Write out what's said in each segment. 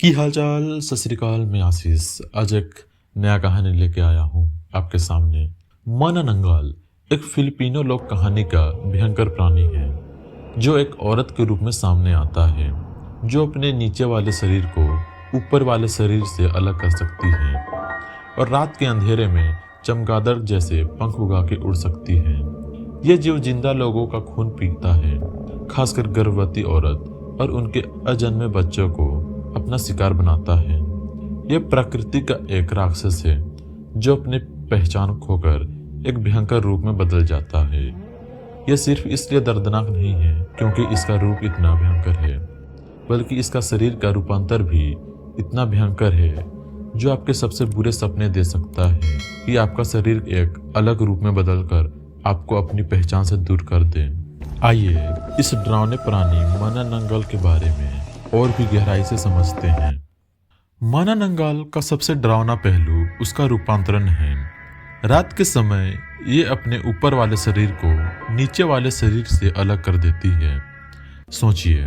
की हालचाल। सत श्री अकाल। मैं आशीष आज एक नया कहानी लेके आया हूँ आपके सामने। माना नंगाल एक फिलिपिनो लोक कहानी का भयंकर प्राणी है जो एक औरत के रूप में सामने आता है, जो अपने नीचे वाले शरीर को ऊपर वाले शरीर से अलग कर सकती है और रात के अंधेरे में चमगादड़ जैसे पंख उगा के उड़ सकती है। यह जीव जिंदा लोगों का खून पीता है, खासकर गर्भवती औरत और उनके अजन्मे बच्चों को अपना शिकार बनाता है। यह प्रकृति का एक राक्षस है जो अपनी पहचान खोकर एक भयंकर रूप में बदल जाता है। यह सिर्फ इसलिए दर्दनाक नहीं है क्योंकि इसका रूप इतना भयंकर है, बल्कि इसका शरीर का रूपांतर भी इतना भयंकर है जो आपके सबसे बुरे सपने दे सकता है कि आपका शरीर एक अलग रूप में बदलकर आपको अपनी पहचान से दूर कर दे। आइए इस डरावने प्राणी माना नंगाल के बारे में और भी गहराई से समझते हैं। माना नंगाल का सबसे डरावना पहलू उसका रूपांतरण है। रात के समय ये अपने ऊपर वाले शरीर को नीचे वाले शरीर से अलग कर देती है। सोचिए,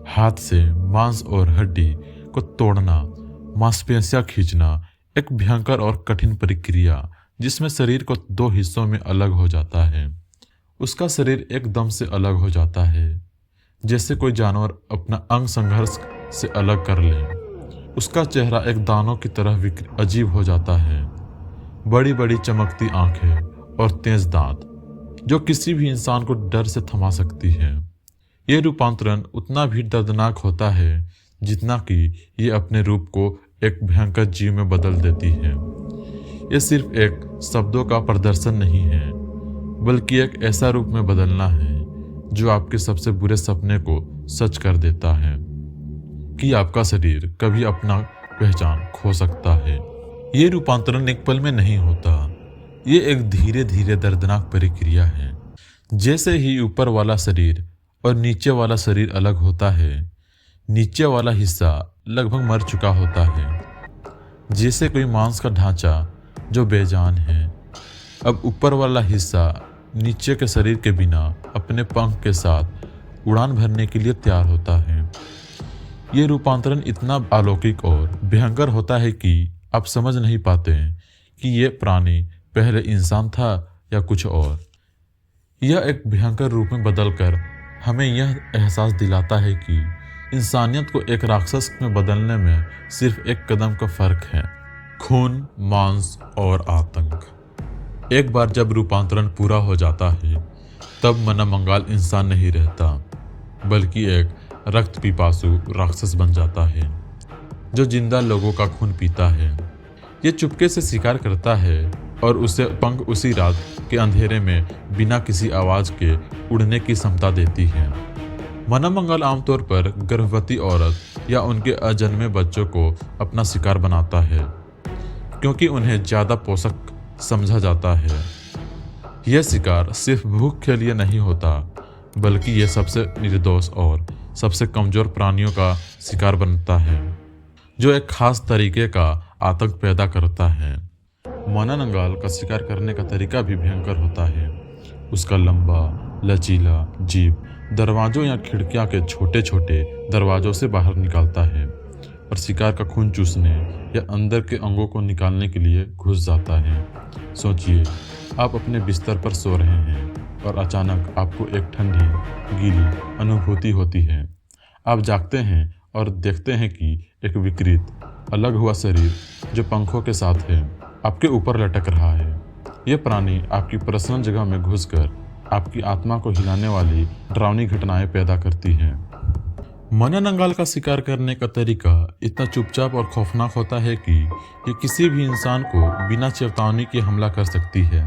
हाथ से मांस और हड्डी को तोड़ना, मांसपेशियां खींचना, एक भयंकर और कठिन प्रक्रिया जिसमें शरीर को दो हिस्सों में अलग हो जाता है। उसका शरीर एकदम से अलग हो जाता है, जैसे कोई जानवर अपना अंग संघर्ष से अलग कर ले। उसका चेहरा एक दानों की तरह अजीब हो जाता है। बड़ी बड़ी चमकती आंखें और तेज दांत जो किसी भी इंसान को डर से थमा सकती है। ये रूपांतरण उतना भी दर्दनाक होता है जितना कि ये अपने रूप को एक भयंकर जीव में बदल देती है। ये सिर्फ एक शब्दों का प्रदर्शन नहीं है, बल्कि एक ऐसा रूप में बदलना है जो आपके सबसे बुरे सपने को सच कर देता है कि आपका शरीर कभी अपना पहचान खो सकता है। ये रूपांतरण एक पल में नहीं होता, ये एक धीरे धीरे दर्दनाक प्रक्रिया है। जैसे ही ऊपर वाला शरीर और नीचे वाला शरीर अलग होता है, नीचे वाला हिस्सा लगभग मर चुका होता है, जैसे कोई मांस का ढांचा जो बेजान है। अब ऊपर वाला हिस्सा नीचे के शरीर के बिना अपने पंख के साथ उड़ान भरने के लिए तैयार होता है। ये रूपांतरण इतना अलौकिक और भयंकर होता है कि आप समझ नहीं पाते कि ये प्राणी पहले इंसान था या कुछ और। यह एक भयंकर रूप में बदलकर हमें यह एहसास दिलाता है कि इंसानियत को एक राक्षस में बदलने में सिर्फ एक कदम का फर्क है, खून, मांस और आतंक। एक बार जब रूपांतरण पूरा हो जाता है, तब माना नंगाल इंसान नहीं रहता, बल्कि एक रक्त पिपासु राक्षस बन जाता है जो जिंदा लोगों का खून पीता है। ये चुपके से शिकार करता है और उसे पंख उसी रात के अंधेरे में बिना किसी आवाज के उड़ने की क्षमता देती है। माना नंगाल आमतौर पर गर्भवती औरत या उनके अजन्मे बच्चों को अपना शिकार बनाता है क्योंकि उन्हें ज्यादा पोषक समझा जाता है। यह शिकार सिर्फ भूख के लिए नहीं होता, बल्कि यह सबसे निर्दोष और सबसे कमजोर प्राणियों का शिकार बनता है जो एक खास तरीके का आतंक पैदा करता है। माना नंगाल का शिकार करने का तरीका भी भयंकर होता है। उसका लंबा लचीला जीभ दरवाजों या खिड़कियां के छोटे छोटे दरवाजों से बाहर निकालता है और शिकार का खून चूसने या अंदर के अंगों को निकालने के लिए घुस जाता है। सोचिए, आप अपने बिस्तर पर सो रहे हैं और अचानक आपको एक ठंडी गीली अनुभूति होती है। आप जागते हैं और देखते हैं कि एक विकृत अलग हुआ शरीर जो पंखों के साथ है आपके ऊपर लटक रहा है। यह प्राणी आपकी पर्सनल जगह में घुसकर आपकी आत्मा को हिलाने वाली डरावनी घटनाएं पैदा करती हैं। माना नंगाल का शिकार करने का तरीका इतना चुपचाप और खौफनाक होता है कि ये किसी भी इंसान को बिना चेतावनी के हमला कर सकती है।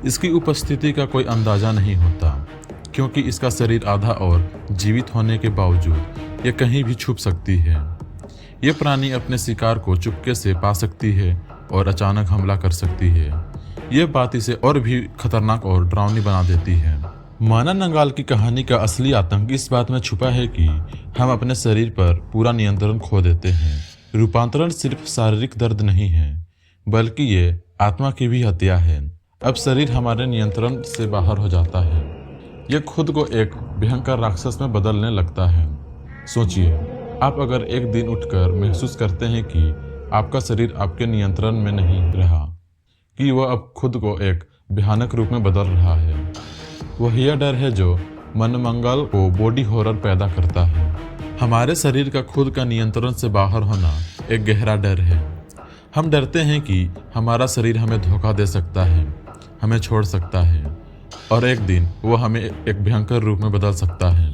इसकी उपस्थिति का कोई अंदाजा नहीं होता क्योंकि इसका शरीर आधा और जीवित होने के बावजूद ये कहीं भी छुप सकती है। ये प्राणी अपने शिकार को चुपके से पा सकती है और अचानक हमला कर सकती है। यह बात इसे और भी खतरनाक और डरावनी बना देती है। माना नंगाल की कहानी का असली आतंक इस बात में छुपा है कि हम अपने शरीर पर पूरा नियंत्रण खो देते हैं। रूपांतरण सिर्फ शारीरिक दर्द नहीं है, बल्कि ये आत्मा की भी हत्या है। अब शरीर हमारे नियंत्रण से बाहर हो जाता है। यह खुद को एक भयंकर राक्षस में बदलने लगता है। सोचिए, आप अगर एक दिन उठकर महसूस करते हैं कि आपका शरीर आपके नियंत्रण में नहीं रहा, कि वह अब खुद को एक भयानक रूप में बदल रहा है, वह यह डर है जो मनोमंगल को बॉडी हॉरर पैदा करता है। हमारे शरीर का खुद का नियंत्रण से बाहर होना एक गहरा डर है। हम डरते हैं कि हमारा शरीर हमें धोखा दे सकता है, हमें छोड़ सकता है और एक दिन वह हमें एक भयंकर रूप में बदल सकता है।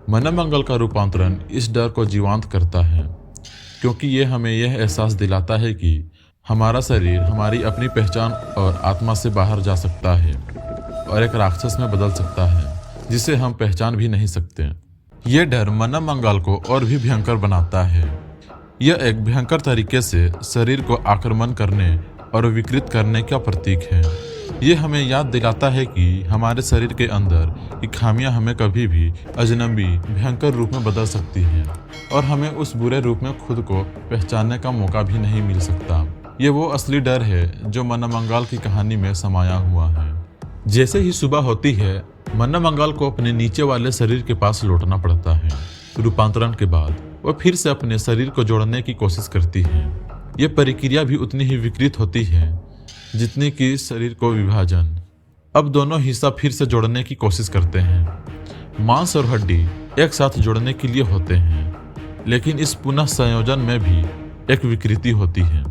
मनोमंगल का रूपांतरण इस डर को जीवंत करता है, क्योंकि यह हमें यह एहसास दिलाता है कि हमारा शरीर हमारी अपनी पहचान और आत्मा से बाहर जा सकता है और एक राक्षस में बदल सकता है जिसे हम पहचान भी नहीं सकते। यह डर मनोमंगल को और भी भयंकर बनाता है। यह एक भयंकर तरीके से शरीर को आक्रमण करने और विकृत करने का प्रतीक है। यह हमें याद दिलाता है कि हमारे शरीर के अंदर की खामियां हमें कभी भी अजनबी भयंकर रूप में बदल सकती हैं और हमें उस बुरे रूप में खुद को पहचानने का मौका भी नहीं मिल सकता। ये वो असली डर है जो मनोमंगल की कहानी में समाया हुआ है। जैसे ही सुबह होती है, मनोमंगल को अपने नीचे वाले शरीर के पास लौटना पड़ता है। रूपांतरण के बाद वह फिर से अपने शरीर को जोड़ने की कोशिश करती है। यह प्रक्रिया भी उतनी ही विकृत होती है जितनी कि शरीर को विभाजन। अब दोनों हिस्सा फिर से जोड़ने की कोशिश करते हैं। मांस और हड्डी एक साथ जोड़ने के लिए होते हैं, लेकिन इस पुनः संयोजन में भी एक विकृति होती है,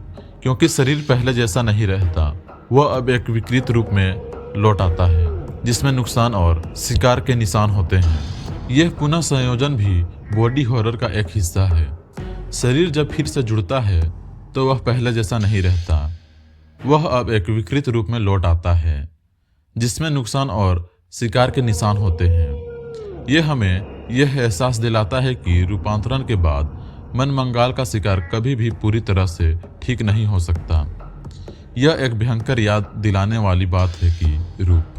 क्योंकि शरीर पहले जैसा नहीं रहता। वह अब एक विकृत रूप में लौट आता है जिसमें नुकसान और शिकार के निशान होते हैं। यह पुनः संयोजन भी बॉडी हॉरर का एक हिस्सा है। शरीर जब फिर से जुड़ता है तो वह पहले जैसा नहीं रहता। वह अब एक विकृत रूप में लौट आता है जिसमें नुकसान और शिकार के निशान होते हैं। यह हमें यह एहसास दिलाता है कि रूपांतरण के बाद मनोमंगल का शिकार कभी भी पूरी तरह से ठीक नहीं हो सकता। यह एक भयंकर याद दिलाने वाली बात है कि रूप